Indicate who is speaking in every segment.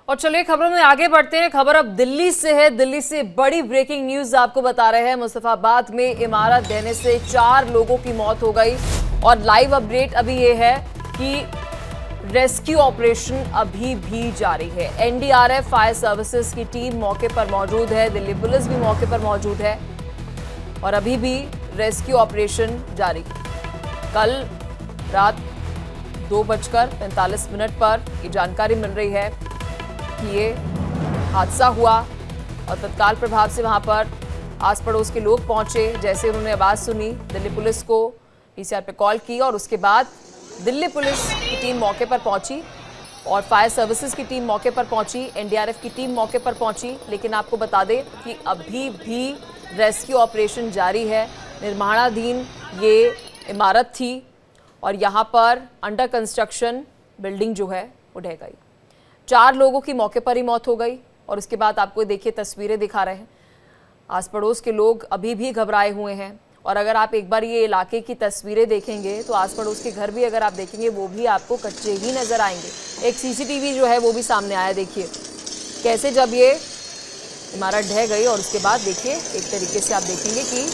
Speaker 1: और चलिए खबरों में आगे बढ़ते हैं। खबर अब दिल्ली से है। दिल्ली से बड़ी ब्रेकिंग न्यूज आपको बता रहे हैं। मुस्तफाबाद में इमारत ढहने से 4 लोगों की मौत हो गई और लाइव अपडेट अभी ये है कि रेस्क्यू ऑपरेशन अभी भी जारी है। एनडीआरएफ फायर सर्विसेज की टीम मौके पर मौजूद है, दिल्ली पुलिस भी मौके पर मौजूद है और अभी भी रेस्क्यू ऑपरेशन जारी है। कल रात 2:45 पर ये जानकारी मिल रही है कि ये हादसा हुआ और तत्काल प्रभाव से वहां पर आस पड़ोस के लोग पहुंचे। जैसे उन्होंने आवाज सुनी, दिल्ली पुलिस को पीसीआर पे कॉल की और उसके बाद दिल्ली पुलिस की टीम मौके पर पहुंची और फायर सर्विसेज की टीम मौके पर पहुंची, एनडीआरएफ की टीम मौके पर पहुंची। लेकिन आपको बता दें कि अभी भी रेस्क्यू ऑपरेशन जारी है। निर्माणाधीन ये इमारत थी और यहाँ पर अंडर कंस्ट्रक्शन बिल्डिंग जो है वो ढह गई। 4 लोगों की मौके पर ही मौत हो गई और उसके बाद आपको देखिए तस्वीरें दिखा रहे हैं। आस पड़ोस के लोग अभी भी घबराए हुए हैं और अगर आप एक बार ये इलाके की तस्वीरें देखेंगे तो आस पड़ोस के घर भी अगर आप देखेंगे वो भी आपको कच्चे ही नजर आएंगे। एक सीसीटीवी जो है वो भी सामने आया, देखिए कैसे जब ये इमारत ढह गई और उसके बाद देखिए एक तरीके से आप देखेंगे कि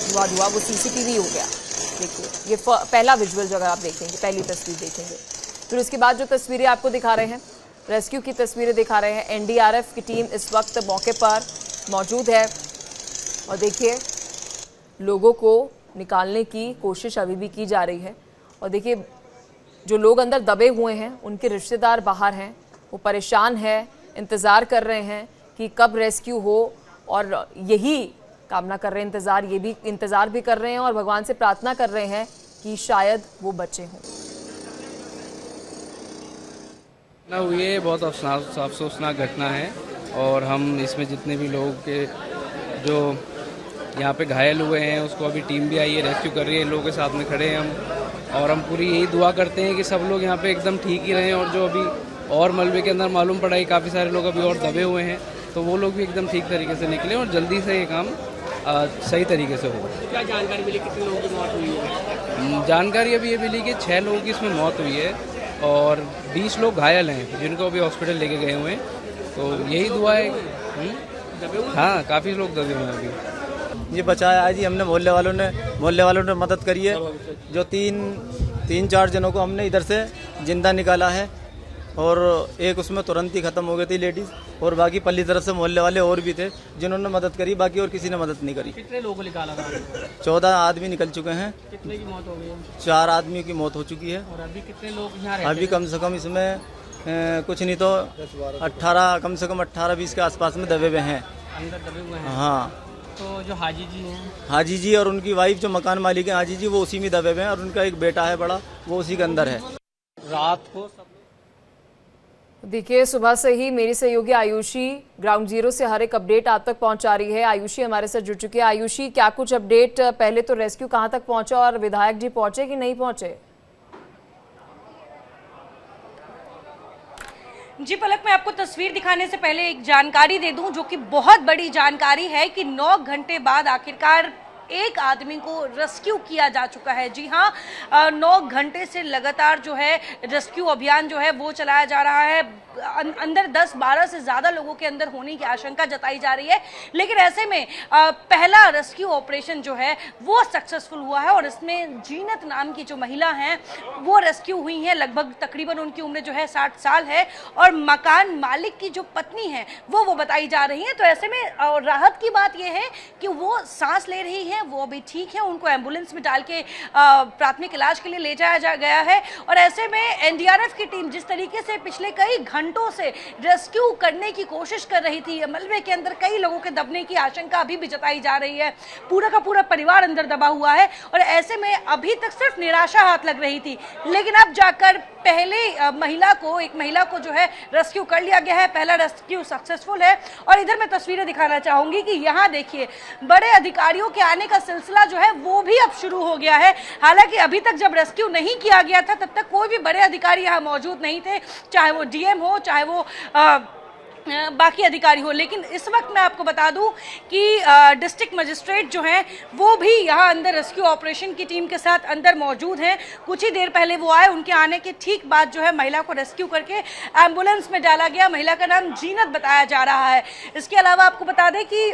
Speaker 1: धुआं वो सीसीटीवी हो गया। देखिए ये पहला विजुअल जो अगर आप देखेंगे, पहली तस्वीर देखेंगे, फिर उसके बाद जो तस्वीरें आपको दिखा रहे हैं, रेस्क्यू की तस्वीरें दिखा रहे हैं। एनडीआरएफ की टीम इस वक्त मौके पर मौजूद है और देखिए लोगों को निकालने की कोशिश अभी भी की जा रही है। और देखिए जो लोग अंदर दबे हुए हैं उनके रिश्तेदार बाहर हैं, वो परेशान हैं, इंतज़ार कर रहे हैं कि कब रेस्क्यू हो और यही कामना कर रहे हैं, इंतज़ार भी कर रहे हैं और भगवान से प्रार्थना कर रहे हैं कि शायद वो बचे हों।
Speaker 2: घटना हुई है, बहुत अफसोसनाक घटना है और हम इसमें जितने भी लोग के जो यहाँ पे घायल हुए हैं उसको अभी टीम भी आई है, रेस्क्यू कर रही है, लोगों के साथ में खड़े हैं हम और हम पूरी यही दुआ करते हैं कि सब लोग यहाँ पे एकदम ठीक ही रहें और जो अभी और मलबे के अंदर मालूम पड़ा है काफ़ी सारे लोग अभी और दबे हुए हैं तो वो लोग भी एकदम ठीक तरीके से निकले और जल्दी से ये काम सही तरीके से हो।
Speaker 3: क्या जानकारी मिली, कितने लोगों की मौत हुई है?
Speaker 2: जानकारी अभी ये मिली कि 6 लोगों की इसमें मौत हुई है और 20 लोग घायल हैं जिनको अभी हॉस्पिटल लेके गए हुए हैं। तो यही दुआ है। हाँ, काफ़ी लोग दबे हुए हैं अभी।
Speaker 4: ये बचाया है जी हमने, मोहल्ले वालों ने मदद करी है। जो तीन चार जनों को हमने इधर से जिंदा निकाला है और एक उसमें तुरंत ही ख़त्म हो गई थी लेडीज़ और बाकी पल्ली तरफ से मोहल्ले वाले और भी थे जिन्होंने मदद करी, बाकी और किसी ने मदद नहीं करी।
Speaker 3: कितने लोगों को निकाला था?
Speaker 4: 14 आदमी निकल चुके हैं।
Speaker 3: कितने की मौत हो गई है?
Speaker 4: 4 आदमियों की मौत हो चुकी है।
Speaker 3: और अभी कितने लोग यहाँ रहते हैं?
Speaker 4: अभी कम से कम इसमें कुछ नहीं तो 18, कम से कम 18-20 के आसपास में दबे हुए हैं,
Speaker 3: अंदर दबे हुए हैं।
Speaker 4: हाँ।
Speaker 3: तो जो हाजी जी हैं,
Speaker 4: हाजी जी और उनकी वाइफ जो मकान मालिक है हाजी जी, वो उसी में दबे हुए हैं और उनका एक बेटा है बड़ा, वो उसी के अंदर है।
Speaker 3: रात को
Speaker 1: देखिए सुबह से ही मेरी सहयोगी आयुषी ग्राउंड जीरो से हर एक अपडेट आप तक पहुंचा रही है। आयुषी हमारे साथ जुड़ चुकी है। आयुषी, क्या कुछ अपडेट? पहले तो रेस्क्यू कहां तक पहुंचा और विधायक जी पहुंचे कि नहीं पहुंचे?
Speaker 5: जी पलक, मैं आपको तस्वीर दिखाने से पहले एक जानकारी दे दूं जो कि बहुत बड़ी जानकारी है कि 9 घंटे बाद आखिरकार एक आदमी को रेस्क्यू किया जा चुका है। जी हाँ, 9 घंटे से लगातार जो है रेस्क्यू अभियान जो है वो चलाया जा रहा है। अंदर 10-12 से ज़्यादा लोगों के अंदर होने की आशंका जताई जा रही है, लेकिन ऐसे में पहला रेस्क्यू ऑपरेशन जो है वो सक्सेसफुल हुआ है और इसमें जीनत नाम की जो महिला हैं वो रेस्क्यू हुई हैं। लगभग तकरीबन उनकी उम्र जो है 60 साल है और मकान मालिक की जो पत्नी है वो बताई जा रही है। तो ऐसे में राहत की बात यह है कि वो सांस ले रही है, वो अभी ठीक है, उनको एम्बुलेंस में डाल के प्राथमिक इलाज के लिए ले जाया गया है। और ऐसे में एनडीआरएफ की टीम जिस तरीके से पिछले कई घंटों से रेस्क्यू करने की कोशिश कर रही थी, मलबे के अंदर कई लोगों के दबने की आशंका अभी भी जताई जा रही है, पूरा का पूरा परिवार अंदर दबा हुआ है और ऐसे में अभी तक सिर्फ निराशा हाथ लग रही थी, लेकिन अब जाकर पहले एक महिला को जो है रेस्क्यू कर लिया गया है। पहला रेस्क्यू सक्सेसफुल है और इधर मैं तस्वीरें दिखाना चाहूंगी कि यहाँ देखिए बड़े अधिकारियों के आने का सिलसिला जो है वो भी अब शुरू हो गया है। हालांकि अभी तक जब रेस्क्यू नहीं किया गया था तब तक कोई भी बड़े अधिकारी यहाँ मौजूद नहीं थे, चाहे वो डीएम हो, चाहे वो बाकी अधिकारी हो। लेकिन इस वक्त मैं आपको बता दूं कि डिस्ट्रिक्ट मजिस्ट्रेट जो हैं वो भी यहाँ अंदर रेस्क्यू ऑपरेशन की टीम के साथ अंदर मौजूद हैं। कुछ ही देर पहले वो आए, उनके आने के ठीक बाद जो है महिला को रेस्क्यू करके एम्बुलेंस में डाला गया। महिला का नाम जीनत बताया जा रहा है। इसके अलावा आपको बता दें कि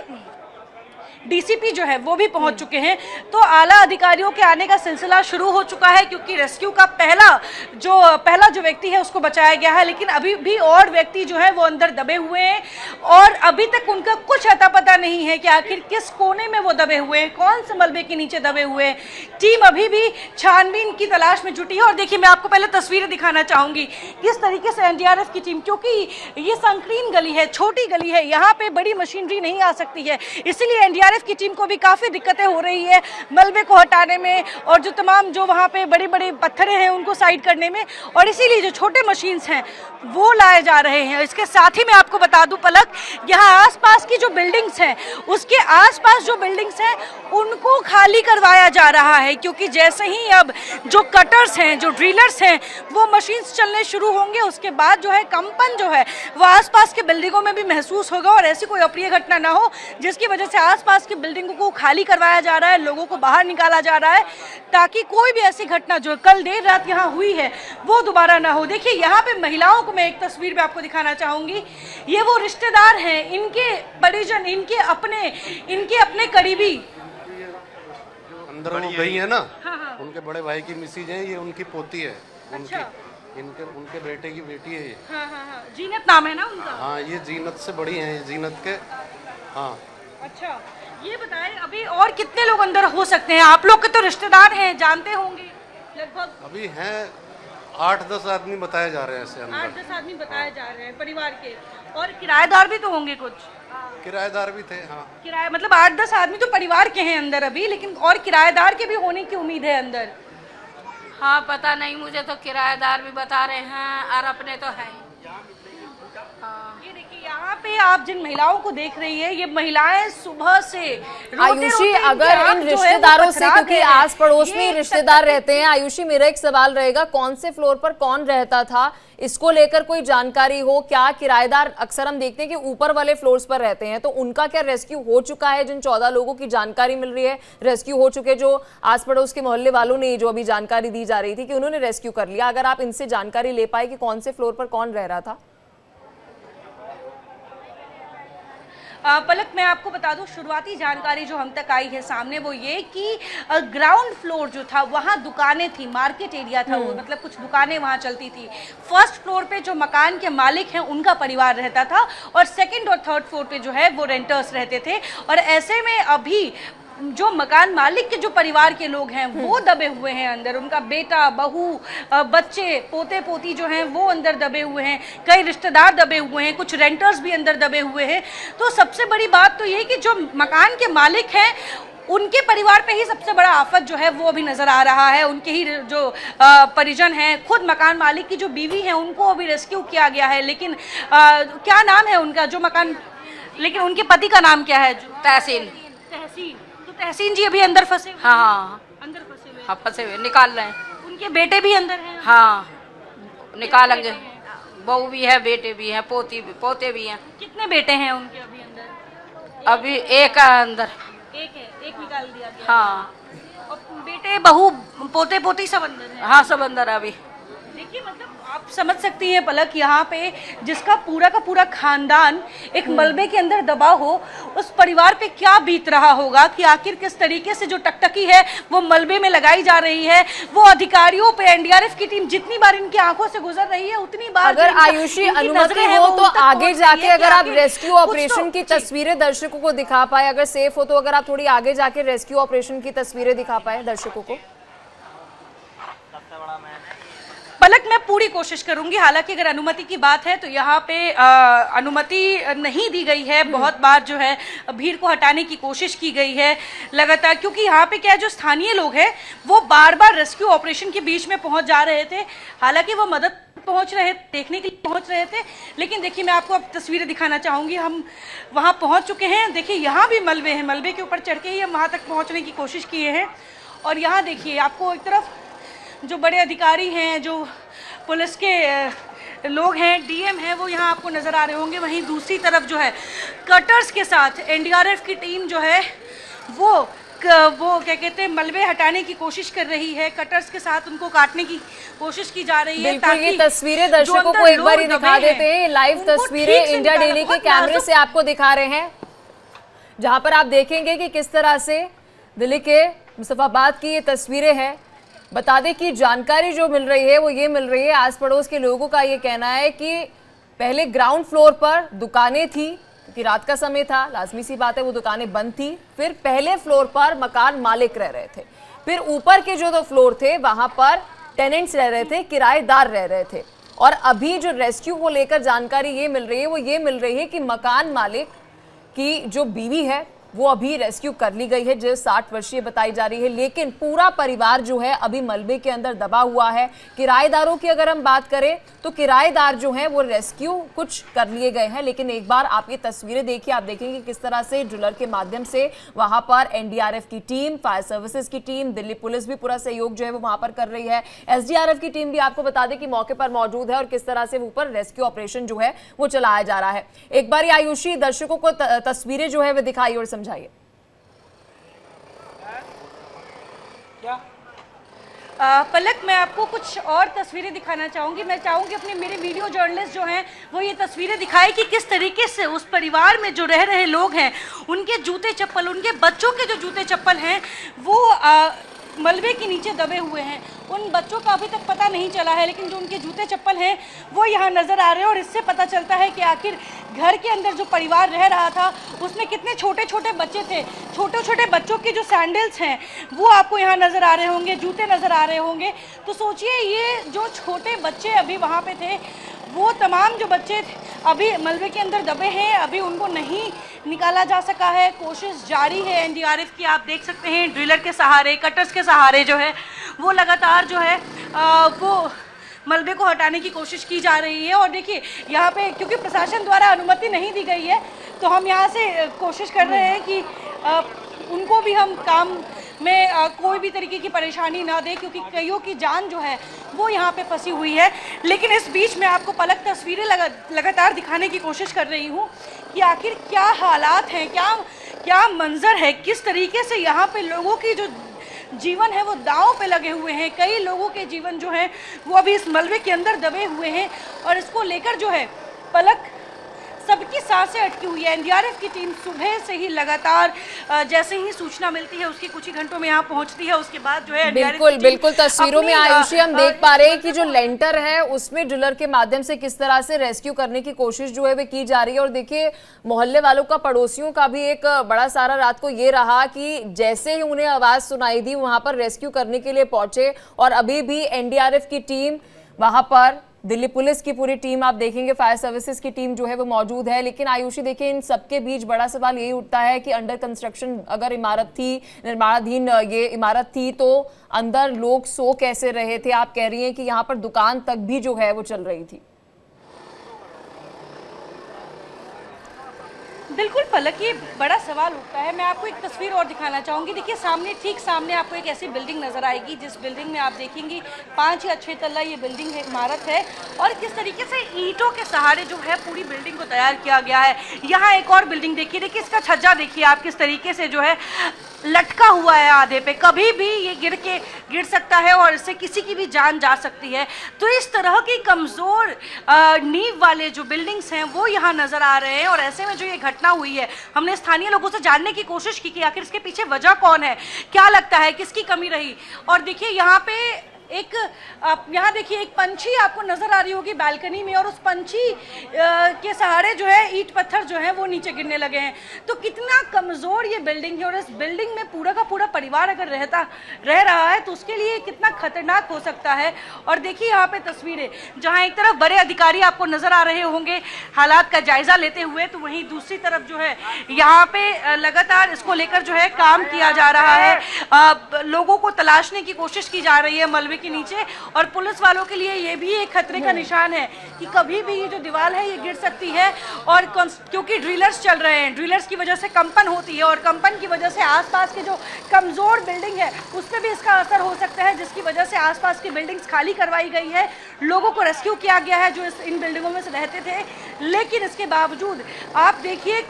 Speaker 5: डीसीपी जो है वो भी पहुंच चुके हैं। तो आला अधिकारियों के आने का सिलसिला शुरू हो चुका है, क्योंकि रेस्क्यू का पहला जो व्यक्ति है उसको बचाया गया है। लेकिन अभी भी और व्यक्ति जो है वो अंदर दबे हुए हैं और अभी तक उनका कुछ अता पता नहीं है कि आखिर किस कोने में वो दबे हुए हैं, कौन से मलबे के नीचे दबे हुए हैं। टीम अभी भी छानबीन की तलाश में जुटी है। और देखिए, मैं आपको पहले तस्वीरें दिखाना चाहूंगी किस तरीके से एनडीआरएफ की टीम, क्योंकि ये संकीर्ण गली है, छोटी गली है, यहाँ पे बड़ी मशीनरी नहीं आ सकती है, इसीलिए एनडीआरएफ की टीम को भी काफी दिक्कतें हो रही है मलबे को हटाने में और जो तमाम जो वहां पे बड़ी बड़ी पत्थरें हैं उनको साइड करने में, और इसीलिए जो छोटे मशीन्स हैं वो लाए जा रहे हैं। इसके साथ ही मैं आपको बता दूं पलक, यहाँ आसपास की जो बिल्डिंग्स हैं उसके आसपास जो बिल्डिंग्स हैं उनको खाली करवाया जा रहा है, क्योंकि जैसे ही अब जो कटर्स हैं, जो ड्रिलर्स हैं, वो मशीन्स चलने शुरू होंगे, उसके बाद जो है कंपन जो है वो आसपास के बिल्डिंगों में भी महसूस होगा और ऐसी कोई अप्रिय घटना ना हो, जिसकी वजह से आसपास की बिल्डिंगों को खाली करवाया जा रहा है, लोगों को बाहर निकाला जा रहा है, ताकि कोई भी ऐसी घटना जो कल देर रात यहाँ हुई है वो दोबारा ना हो। देखिए, यहाँ पे महिलाओं को मैं एक तस्वीर में आपको दिखाना चाहूंगी। ये वो रिश्तेदार हैं, इनके परिजन, इनके अपने करीबी
Speaker 6: अंदर वो गई है ना।
Speaker 5: हाँ।
Speaker 6: उनके बड़े भाई की मिसेज है, ये उनकी पोती है।
Speaker 5: अच्छा।
Speaker 6: उनके बेटे की बेटी है ये।
Speaker 5: हाँ। जीनत नाम है ना उनका?
Speaker 6: हाँ, ये जीनत से बड़ी हैं, ये जीनत के। हाँ।
Speaker 5: अच्छा, ये बताएं अभी और कितने लोग अंदर हो सकते हैं? आप लोग के तो रिश्तेदार हैं, जानते होंगे लगभग।
Speaker 6: अभी हैं 8-10 आदमी बताए जा रहे हैं ऐसे अंदर।
Speaker 5: 8-10 आदमी बताए जा रहे हैं परिवार के, और किराएदार भी तो होंगे कुछ।
Speaker 6: किराएदार भी थे। हाँ,
Speaker 5: किराए मतलब 8-10 आदमी तो परिवार के हैं अंदर अभी, लेकिन और किराएदार के भी होने की उम्मीद है अंदर।
Speaker 7: हाँ, पता नहीं, मुझे तो किराएदार भी बता रहे हैं और अपने तो है।
Speaker 5: ये देखिए, यहाँ पे आप जिन महिलाओं को देख रही है, ये महिलाएं सुबह से
Speaker 1: आयुषी, अगर इन रिश्तेदारों से, क्योंकि आस पड़ोस में रिश्तेदार रहते हैं, आयुषी मेरा एक सवाल रहेगा, कौन से फ्लोर पर कौन रहता था, इसको लेकर कोई जानकारी हो क्या? किराएदार अक्सर हम देखते हैं कि ऊपर वाले फ्लोर्स पर रहते हैं, तो उनका क्या रेस्क्यू हो चुका है? जिन 14 लोगों की जानकारी मिल रही है रेस्क्यू हो चुके, जो आस पड़ोस के मोहल्ले वालों ने जो अभी जानकारी दी जा रही थी कि उन्होंने रेस्क्यू कर लिया, अगर आप इनसे जानकारी ले पाए कि कौन से फ्लोर पर कौन रह रहा था?
Speaker 5: पलक, मैं आपको बता दूं, शुरुआती जानकारी जो हम तक आई है सामने वो ये कि ग्राउंड फ्लोर जो था वहाँ दुकानें थी, मार्केट एरिया था वो, मतलब कुछ दुकानें वहाँ चलती थी। फर्स्ट फ्लोर पे जो मकान के मालिक हैं उनका परिवार रहता था, और सेकंड और थर्ड फ्लोर पे जो है वो रेंटर्स रहते थे। और ऐसे में अभी जो मकान मालिक के जो परिवार के लोग हैं वो दबे हुए हैं अंदर, उनका बेटा, बहू, बच्चे, पोते पोती जो हैं वो अंदर दबे हुए हैं, कई रिश्तेदार दबे हुए हैं, कुछ रेंटर्स भी अंदर दबे हुए हैं। तो सबसे बड़ी बात तो ये कि जो मकान के मालिक हैं उनके परिवार पे ही सबसे बड़ा आफत जो है वो अभी नजर आ रहा है। उनके ही जो परिजन हैं, खुद मकान मालिक की जो बीवी है उनको अभी रेस्क्यू किया गया है, लेकिन क्या नाम है उनका जो मकान, लेकिन उनके पति का नाम क्या है?
Speaker 7: तहसीन।
Speaker 5: तो तहसीन जी अभी अंदर फंसे हुए हैं?
Speaker 7: हाँ,
Speaker 5: अंदर फंसे हुए हैं।
Speaker 7: हाँ, फंसे हुए, निकाल रहे हैं।
Speaker 5: उनके बेटे भी अंदर हैं?
Speaker 7: हाँ, निकालेंगे। बहू भी है, बेटे भी हैं, पोते भी हैं।
Speaker 5: कितने बेटे हैं उनके अभी अंदर?
Speaker 7: अभी एक है अंदर।
Speaker 5: एक है, एक निकाल दिया गया।
Speaker 7: हाँ,
Speaker 5: और बेटे, बहू, पोते पोती सब अंदर हैं?
Speaker 7: हाँ, सब अंदर है अभी।
Speaker 5: देखिए, मतलब आप समझ सकती हैं पलक, यहाँ पे जिसका पूरा का पूरा खानदान एक मलबे के अंदर दबा हो, उस परिवार पे क्या बीत रहा होगा कि आखिर किस तरीके से जो टकटकी है वो मलबे में लगाई जा रही है। वो अधिकारियों पे एनडीआरएफ की टीम जितनी बार इनकी आंखों से गुजर रही है उतनी बार
Speaker 1: अगर आयुषी अनुमति हो तो आगे जाके अगर आप रेस्क्यू ऑपरेशन की तस्वीरें दर्शकों को दिखा पाए, अगर सेफ हो तो अगर आप थोड़ी आगे जाके रेस्क्यू ऑपरेशन की तस्वीरें दिखा पाए दर्शकों को।
Speaker 5: पलक, मैं पूरी कोशिश करूंगी। हालांकि अगर अनुमति की बात है तो यहाँ पे अनुमति नहीं दी गई है। बहुत बार जो है भीड़ को हटाने की कोशिश की गई है लगातार, क्योंकि यहाँ पे क्या है, जो स्थानीय लोग हैं वो बार बार रेस्क्यू ऑपरेशन के बीच में पहुँच जा रहे थे। हालांकि वो मदद पहुँच रहे, देखने के लिए पहुँच रहे थे, लेकिन देखिए मैं आपको अब तस्वीरें दिखाना चाहूँगी। हम वहाँ पहुँच चुके हैं। देखिए, यहाँ भी मलबे हैं, मलबे के ऊपर चढ़ के ही हम वहाँ तक पहुँचने की कोशिश किए हैं। और यहाँ देखिए, आपको एक तरफ जो बड़े अधिकारी हैं, जो पुलिस के लोग हैं, डीएम हैं, वो यहाँ आपको नज़र आ रहे होंगे। वहीं दूसरी तरफ जो है कटर्स के साथ एनडीआरएफ की टीम जो है वो क्या कहते हैं मलबे हटाने की कोशिश कर रही है। कटर्स के साथ उनको काटने की कोशिश की जा रही है।
Speaker 1: बिल्कुल, ये तस्वीरें दर्शकों को एक बार ही दिखा देते हैं। लाइव तस्वीरें इंडिया डेली के कैमरे से आपको दिखा रहे हैं, जहां पर आप देखेंगे कि किस तरह से दिल्ली के मुस्तफाबाद की ये तस्वीरें हैं। बता दें कि जानकारी जो मिल रही है वो ये मिल रही है, आस पड़ोस के लोगों का ये कहना है कि पहले ग्राउंड फ्लोर पर दुकानें थी, कि रात का समय था, लाजमी सी बात है वो दुकानें बंद थी। फिर पहले फ्लोर पर मकान मालिक रह रहे थे, फिर ऊपर के जो 2 फ्लोर थे वहां पर टेनेंट्स रह रहे थे, किराएदार रह रहे थे। और अभी जो रेस्क्यू को लेकर जानकारी ये मिल रही है वो ये मिल रही है कि मकान मालिक की जो बीवी है वो अभी रेस्क्यू कर ली गई है, जो 60 वर्षीय बताई जा रही है, लेकिन पूरा परिवार जो है अभी मलबे के अंदर दबा हुआ है। किराएदारों की अगर हम बात करें तो किराएदार जो हैं वो रेस्क्यू कुछ कर लिए गए हैं, लेकिन एक बार आप ये तस्वीरें देखिए, आप देखेंगे किस तरह से ड्रिलर के माध्यम से वहां पर एनडीआरएफ की टीम, फायर सर्विसेज की टीम, दिल्ली पुलिस भी पूरा सहयोग जो है वो वहां पर कर रही है। एसडीआरएफ की टीम भी आपको बता दें कि मौके पर मौजूद है और किस तरह से ऊपर रेस्क्यू ऑपरेशन जो है वो चलाया जा रहा है। एक बार आयुषी दर्शकों को तस्वीरें जो है वो दिखाई और समझाइए।
Speaker 5: पलक, मैं आपको कुछ और तस्वीरें दिखाना चाहूँगी। मैं चाहूँगी अपने मेरे वीडियो जर्नलिस्ट जो हैं वो ये तस्वीरें दिखाए कि किस तरीके से उस परिवार में जो रह रहे लोग हैं उनके जूते चप्पल, उनके बच्चों के जो जूते चप्पल हैं वो मलबे के नीचे दबे हुए हैं। उन बच्चों का अभी तक पता नहीं चला है, लेकिन जो उनके जूते चप्पल हैं वो यहाँ नज़र आ रहे हैं। और इससे पता चलता है कि आखिर घर के अंदर जो परिवार रह रहा था उसमें कितने छोटे छोटे बच्चे थे। छोटे छोटे बच्चों के जो सैंडल्स हैं वो आपको यहाँ नज़र आ रहे होंगे, जूते नज़र आ रहे होंगे। तो सोचिए ये जो छोटे बच्चे अभी वहाँ पे थे, वो तमाम जो बच्चे अभी मलबे के अंदर दबे हैं, अभी उनको नहीं निकाला जा सका है। कोशिश जारी है एनडीआरएफ की, आप देख सकते हैं ड्रिलर के सहारे, कटर्स के सहारे जो है वो लगातार जो है वो मलबे को हटाने की कोशिश की जा रही है। और देखिए यहाँ पे क्योंकि प्रशासन द्वारा अनुमति नहीं दी गई है तो हम यहाँ से कोशिश कर रहे हैं कि उनको भी हम काम में कोई भी तरीके की परेशानी ना दे, क्योंकि कईयों की जान जो है वो यहाँ पे फंसी हुई है। लेकिन इस बीच मैं आपको पलक तस्वीरें लगातार दिखाने की कोशिश कर रही हूँ कि आखिर क्या हालात हैं, क्या मंजर है, किस तरीके से यहाँ पे लोगों की जो जीवन है वो दांव पे लगे हुए हैं। कई लोगों के जीवन जो है वो अभी इस मलबे के अंदर दबे हुए हैं और इसको लेकर जो है पलक सबकी सांसें अटकी हुई है। एनडीआरएफ की टीम सुबह से ही लगातार जैसे ही सूचना मिलती है उसके कुछ ही घंटों में यहाँ पहुँचती है। उसके बाद जो है
Speaker 1: बिल्कुल तस्वीरों में आयुषी हम देख पा रहे हैं कि जो लेंटर है उसमें ड्रिलर के माध्यम से किस तरह से रेस्क्यू करने की कोशिश जो है वो की जा रही है। और देखिए मोहल्ले वालों का, पड़ोसियों का भी एक बड़ा सारा रात को ये रहा कि जैसे ही उन्हें आवाज सुनाई दी वहां पर रेस्क्यू करने के लिए पहुंचे। और अभी भी एनडीआरएफ की टीम वहां पर, दिल्ली पुलिस की पूरी टीम आप देखेंगे, फायर सर्विसेज की टीम जो है वो मौजूद है। लेकिन आयुषी देखिए इन सबके बीच बड़ा सवाल यही उठता है कि अंडर कंस्ट्रक्शन अगर इमारत थी, निर्माणाधीन ये इमारत थी, तो अंदर लोग सो कैसे रहे थे। आप कह रही हैं कि यहाँ पर दुकान तक भी जो है वो चल रही थी।
Speaker 5: बिल्कुल पलक, ये बड़ा सवाल उठता है। मैं आपको एक तस्वीर और दिखाना चाहूँगी। देखिए सामने, ठीक सामने आपको एक ऐसी बिल्डिंग नज़र आएगी जिस बिल्डिंग में आप देखेंगी 5 या 6 तल्ला ये बिल्डिंग है, इमारत है। और किस तरीके से ईंटों के सहारे जो है पूरी बिल्डिंग को तैयार किया गया है। यहाँ एक और बिल्डिंग देखिए इसका छज्जा देखिए आप किस तरीके से जो है लटका हुआ है आधे पे। कभी भी ये गिर सकता है और इससे किसी की भी जान जा सकती है। तो इस तरह की कमज़ोर नींव वाले जो बिल्डिंग्स हैं वो यहाँ नज़र आ रहे हैं। और ऐसे में जो ये घटना हुई है, हमने स्थानीय लोगों से जानने की कोशिश की कि आखिर इसके पीछे वजह कौन है, क्या लगता है, किसकी कमी रही। और देखिए यहाँ पे यहाँ देखिए एक पंछी आपको नजर आ रही होगी बालकनी में, और उस पंछी के सहारे जो है ईंट पत्थर जो है वो नीचे गिरने लगे हैं। तो कितना कमजोर ये बिल्डिंग है और इस बिल्डिंग में पूरा का पूरा परिवार अगर रह रहा है तो उसके लिए कितना खतरनाक हो सकता है। और देखिए यहाँ पे तस्वीरें, जहाँ एक तरफ बड़े अधिकारी आपको नजर आ रहे होंगे हालात का जायजा लेते हुए, तो वहीं दूसरी तरफ जो है यहाँ पे लगातार इसको लेकर जो है काम किया जा रहा है। लोगों को तलाशने की कोशिश की जा रही है मलबे के नीचे, और पुलिस वालों के लिए ये भी एक खतरे का निशान है कि कभी भी ये जो दीवार है ये गिर सकती है। और क्योंकि ड्रिलर्स चल रहे हैं, ड्रिलर्स की वजह से कंपन होती है और कंपन की वजह से आसपास के जो कमज़ोर बिल्डिंग है उस पर भी इसका असर हो सकता है, जिसकी वजह से आसपास की बिल्डिंग्स खाली करवाई गई है, लोगों को रेस्क्यू किया गया है जो इन बिल्डिंगों में से रहते थे। लेकिन इसके बावजूद आप देखिए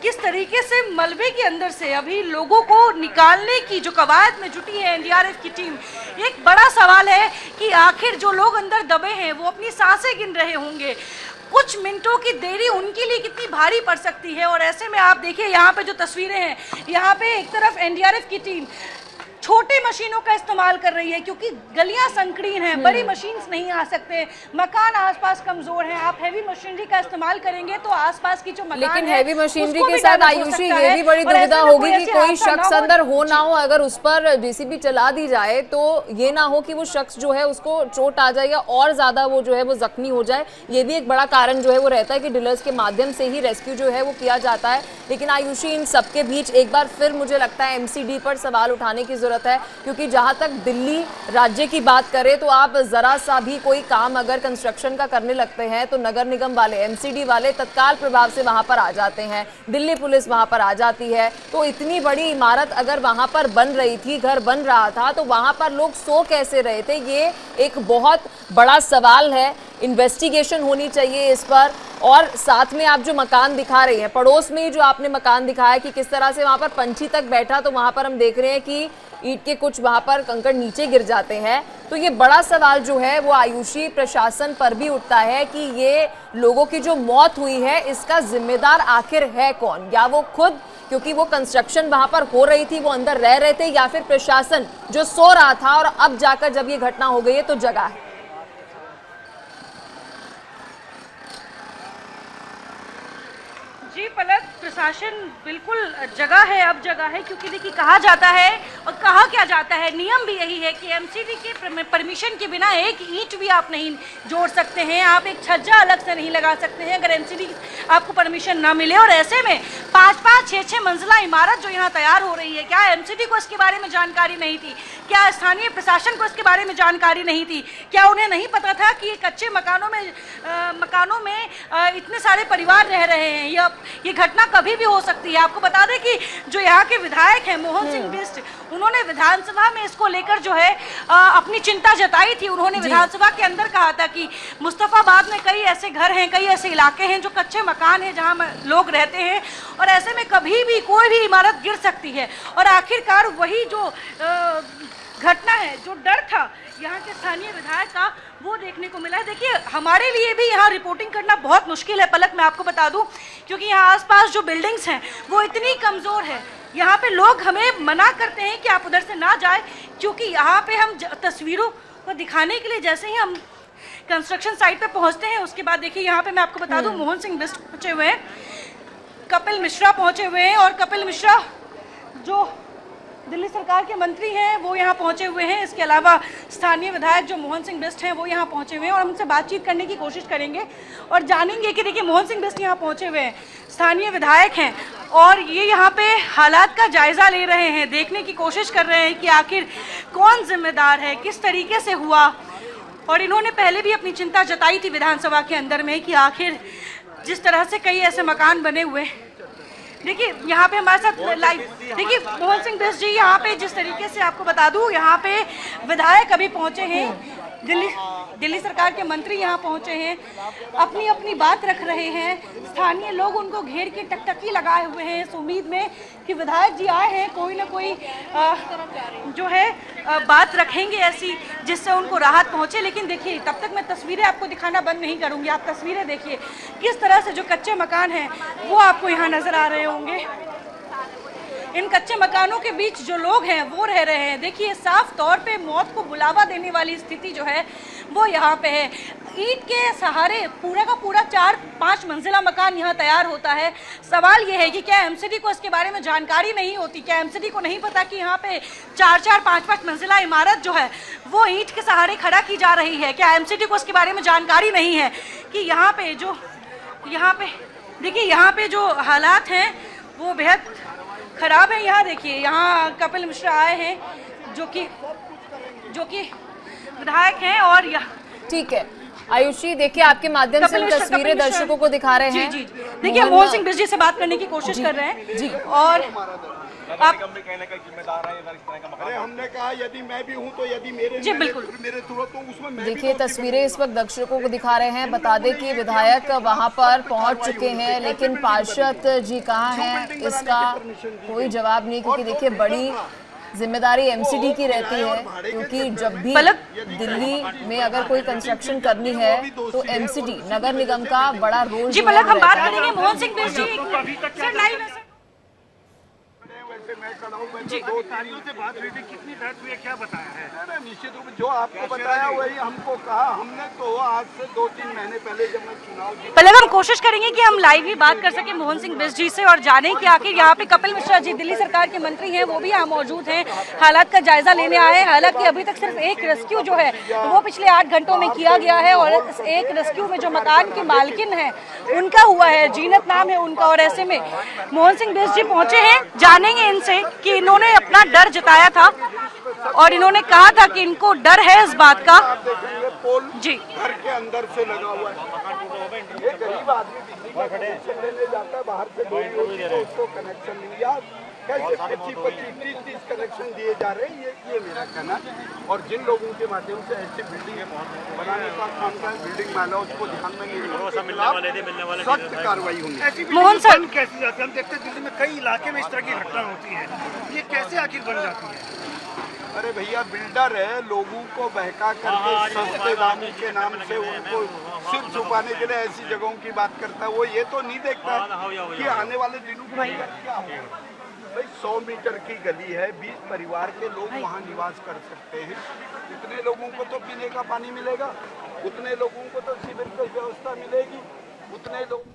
Speaker 5: किस तरीके से मलबे के अंदर से अभी लोगों को निकालने की जो कवायद में जुटी है एनडीआरएफ की टीम। एक बड़ा सवाल है कि आखिर जो लोग अंदर दबे हैं वो अपनी सांसें गिन रहे होंगे, कुछ मिनटों की देरी उनके लिए कितनी भारी पड़ सकती है। और ऐसे में आप देखिए यहाँ पे जो तस्वीरें हैं, यहाँ पे एक तरफ एनडीआरएफ की टीम छोटे मशीनों का इस्तेमाल कर रही है क्योंकि गलियां संकीर्ण हैं, बड़ी मशीन्स नहीं आ सकते, मकान आसपास कमजोर हैं। आप हैवी मशीनरी का इस्तेमाल करेंगे तो आसपास की जो मकान
Speaker 1: लेकिन हैवी मशीनरी के साथ आयुषी ये भी बड़ी दुविधा होगी कि कोई शख्स अंदर हो ना हो, अगर उस पर जेसीबी चला दी जाए तो ये ना हो कि वो शख्स जो है उसको चोट आ जाए या और ज्यादा वो जो है वो जख्मी हो जाए। ये भी एक बड़ा कारण जो है वो रहता है कि डीलर्स के माध्यम से ही रेस्क्यू जो है वो किया जाता है। लेकिन आयुषी इन सबके बीच एक बार फिर मुझे लगता है एमसीडी पर सवाल उठाने की जरूरत है, क्योंकि जहां तक दिल्ली राज्य की बात करें तो आप जरा सा भी कोई काम अगर कंस्ट्रक्शन का करने लगते हैं तो नगर निगम वाले, एमसीडी वाले तत्काल प्रभाव से वहां पर आ जाते हैं, दिल्ली पुलिस वहां पर आ जाती है। तो इतनी बड़ी इमारत अगर वहां पर बन रही थी, घर बन रहा था, तो वहां पर लोग सो कैसे रहे थे, ये एक बहुत बड़ा सवाल है। इन्वेस्टिगेशन होनी चाहिए इस पर। और साथ में आप जो मकान दिखा रही हैं, पड़ोस में ही जो आपने मकान दिखाया कि किस तरह से वहां पर पंछी तक बैठा, तो वहां पर हम देख रहे हैं कि ईंट के कुछ वहां पर कंकड़ नीचे गिर जाते हैं। तो ये बड़ा सवाल जो है वो आयुषी प्रशासन पर भी उठता है कि ये लोगों की जो मौत हुई है इसका जिम्मेदार आखिर है कौन, या वो खुद क्योंकि वो कंस्ट्रक्शन वहां पर हो रही थी वो अंदर रह रहे थे, या फिर प्रशासन जो सो रहा था और अब जाकर जब ये घटना हो गई है तो जगा है।
Speaker 5: जी पलक, प्रशासन बिल्कुल जगह है, अब जगह है, क्योंकि देखिए कहा जाता है और कहा क्या जाता है, नियम भी यही है कि एमसीडी के परमिशन के बिना एक ईंट भी आप नहीं जोड़ सकते हैं, आप एक छज्जा अलग से नहीं लगा सकते हैं अगर एमसीडी आपको परमिशन ना मिले। और ऐसे में 5-5, 6-6 मंजिला इमारत जो यहाँ तैयार हो रही है, क्या एमसीडी को इसके बारे में जानकारी नहीं थी? क्या स्थानीय प्रशासन को इसके बारे में जानकारी नहीं थी? क्या उन्हें नहीं पता था कि ये कच्चे मकानों में इतने सारे परिवार रह रहे हैं? ये घटना कभी भी हो सकती है। आपको बता दें कि जो यहाँ के विधायक हैं मोहन सिंह बिष्ट, उन्होंने विधानसभा में इसको लेकर जो है अपनी चिंता जताई थी। उन्होंने विधानसभा के अंदर कहा था कि मुस्तफाबाद में कई ऐसे घर हैं, कई ऐसे इलाके हैं जो कच्चे मकान हैं जहाँ लोग रहते हैं, और ऐसे में कभी भी कोई भी इमारत गिर सकती है। और आखिरकार वही जो घटना है, जो डर था यहाँ के स्थानीय विधायक का, वो देखने को मिला है। देखिए हमारे लिए भी यहाँ रिपोर्टिंग करना बहुत मुश्किल है पलक, मैं आपको बता दूं, क्योंकि यहाँ आसपास जो बिल्डिंग्स हैं वो इतनी कमज़ोर है। यहाँ पे लोग हमें मना करते हैं कि आप उधर से ना जाए, क्योंकि यहाँ पे हम तस्वीरों को दिखाने के लिए जैसे ही हम कंस्ट्रक्शन साइट पे पहुँचते हैं उसके बाद देखिए यहाँ पे मैं आपको बता दूँ मोहन सिंह बिष्ट पहुँचे हुए हैं, कपिल मिश्रा पहुँचे हुए हैं, और कपिल मिश्रा जो दिल्ली सरकार के मंत्री हैं वो यहाँ पहुँचे हुए हैं। इसके अलावा स्थानीय विधायक जो मोहन सिंह बिष्ट हैं वो यहाँ पहुँचे हुए हैं, और हम उनसे बातचीत करने की कोशिश करेंगे और जानेंगे कि देखिए मोहन सिंह बिष्ट यहाँ पहुँचे हुए हैं, स्थानीय विधायक हैं, और ये यहाँ पे हालात का जायज़ा ले रहे हैं, देखने की कोशिश कर रहे हैं कि आखिर कौन जिम्मेदार है, किस तरीके से हुआ। और इन्होंने पहले भी अपनी चिंता जताई थी विधानसभा के अंदर में कि आखिर जिस तरह से कई ऐसे मकान बने हुए, देखिए यहाँ पे हमारे साथ लाइव देखिए मोहन सिंह बिष्ट जी, यहाँ पे जिस तरीके से आपको बता दूँ, यहाँ पे विधायक अभी पहुँचे हैं, दिल्ली सरकार के मंत्री यहाँ पहुँचे हैं, अपनी अपनी बात रख रहे हैं, स्थानीय लोग उनको घेर के टकटकी लगाए हुए हैं इस उम्मीद में कि विधायक जी आए हैं, कोई ना कोई जो है बात रखेंगे ऐसी जिससे उनको राहत पहुँचे। लेकिन देखिए तब तक मैं तस्वीरें आपको दिखाना बंद नहीं करूँगी। आप तस्वीरें देखिए किस तरह से जो कच्चे मकान हैं वो आपको यहाँ नज़र आ रहे होंगे। इन कच्चे मकानों के बीच जो लोग हैं वो रह रहे हैं। देखिए साफ तौर पे मौत को बुलावा देने वाली स्थिति जो है वो यहाँ पे है। ईंट के सहारे पूरा का पूरा 4-5 मंजिला मकान यहाँ तैयार होता है। सवाल ये है कि क्या एमसीडी को इसके बारे में जानकारी नहीं होती? क्या एमसीडी को नहीं पता कि यहाँ पे 4-4, 5-5 मंजिला इमारत जो है वो ईंट के सहारे खड़ा की जा रही है? क्या एमसीडी को इसके बारे में जानकारी नहीं है कि यहाँ पे देखिए यहाँ पे जो हालात हैं वो बेहद खराब है। यहाँ देखिए, यहाँ कपिल मिश्रा आए हैं जो कि विधायक हैं और
Speaker 1: ठीक है आयुषी, देखिए आपके माध्यम से
Speaker 5: कपिल
Speaker 1: हम
Speaker 5: मिश्रा,
Speaker 1: तस्वीरें
Speaker 5: कपिल मिश्रा।
Speaker 1: दर्शकों को दिखा रहे
Speaker 5: जी
Speaker 1: हैं।
Speaker 5: जी जी। देखिए मोहन सिंह बिष्ट जी से बात करने की कोशिश कर रहे हैं
Speaker 1: जी।
Speaker 5: और आप
Speaker 8: अरे हमने कहा यदि मैं भी हूं तो यदि मेरे
Speaker 5: जी, बिल्कुल।
Speaker 8: मेरे थ्रू तो उसमें मैं भी
Speaker 1: देखिए
Speaker 8: तो
Speaker 1: तस्वीरें इस वक्त दर्शकों को दिखा रहे हैं। बता दें कि विधायक वहां पर पहुंच चुके हैं, लेकिन पार्षद जी कहाँ हैं इसका कोई जवाब नहीं, क्योंकि देखिए बड़ी जिम्मेदारी एमसीडी की रहती है, क्योंकि जब भी दिल्ली में अगर कोई कंस्ट्रक्शन करनी है तो एमसीडी नगर निगम का बड़ा रोल
Speaker 5: जी
Speaker 1: जो है
Speaker 5: पलक हम
Speaker 1: रहता
Speaker 5: बात
Speaker 1: है।
Speaker 5: करेंगे मोहन सिंह बिष्ट जी सर लाइव है सर।
Speaker 8: वैसे मैं खड़ा हूं, मैं तो अधिकारियों से बात हुई थी, कितनी बैठ हुई है, क्या बताया है? नहीं, निश्चित रूप से जो आपको बताया वही हमको कहा। हमने तो आज से 2-3 महीने पहले जब मैं चुनाव जीता,
Speaker 5: पलक हम कोशिश करेंगे कि हम लाइव ही बात कर सके मोहन सिंह बिष्ट जी से और जाने कि आखिर यहाँ पे कपिल मिश्रा जी दिल्ली सरकार के मंत्री हैं, वो भी यहाँ मौजूद हैं, हालात का जायजा लेने आए हैं। हालांकि अभी तक सिर्फ एक रेस्क्यू जो है वो पिछले 8 घंटों में किया गया है और इस एक रेस्क्यू में जो मकान की मालकिन है उनका हुआ है, जीनत नाम है उनका। और ऐसे में मोहन सिंह बिष्ट जी पहुंचे हैं, जानेंगे इनसे कि इन्होंने अपना डर जताया था और इन्होंने कहा था कि इनको डर है इस बात का।
Speaker 8: आप देखेंगे पोल
Speaker 5: जी
Speaker 8: घर के अंदर से लगा हुआ है। ये गरीब आदमी बिजली का कनेक्शन लेने जाता है बाहर से, तो उसको कनेक्शन नहीं यार कैसे 25-30 कनेक्शन दिए जा रहे हैं, ये मेरा कहना है। और जिन लोगों के माध्यम से ऐसी बिल्डिंग बनाने का काम का बिल्डिंग माना उसको ध्यान में नहीं, सख्त कार्रवाई होगी।
Speaker 5: मोहन सर
Speaker 9: कैसे जाती है? हम देखते हैं दिल्ली में कई इलाके में इस तरह की घटना होती है, ये कैसे आखिर बन जाती है?
Speaker 8: अरे भैया बिल्डर है, लोगों को बहका करके सस्ते दामों के नाम से उनको सिर छुपाने के लिए ऐसी जगहों की बात करता है। वो ये तो नहीं देखता कि आने वाले दिनों में क्या होगा। भाई 100 मीटर की गली है, 20 परिवार के लोग वहाँ निवास कर सकते हैं। इतने लोगों को तो पीने का पानी मिलेगा, उतने लोगों को तो शिविर की व्यवस्था मिलेगी, उतने लोग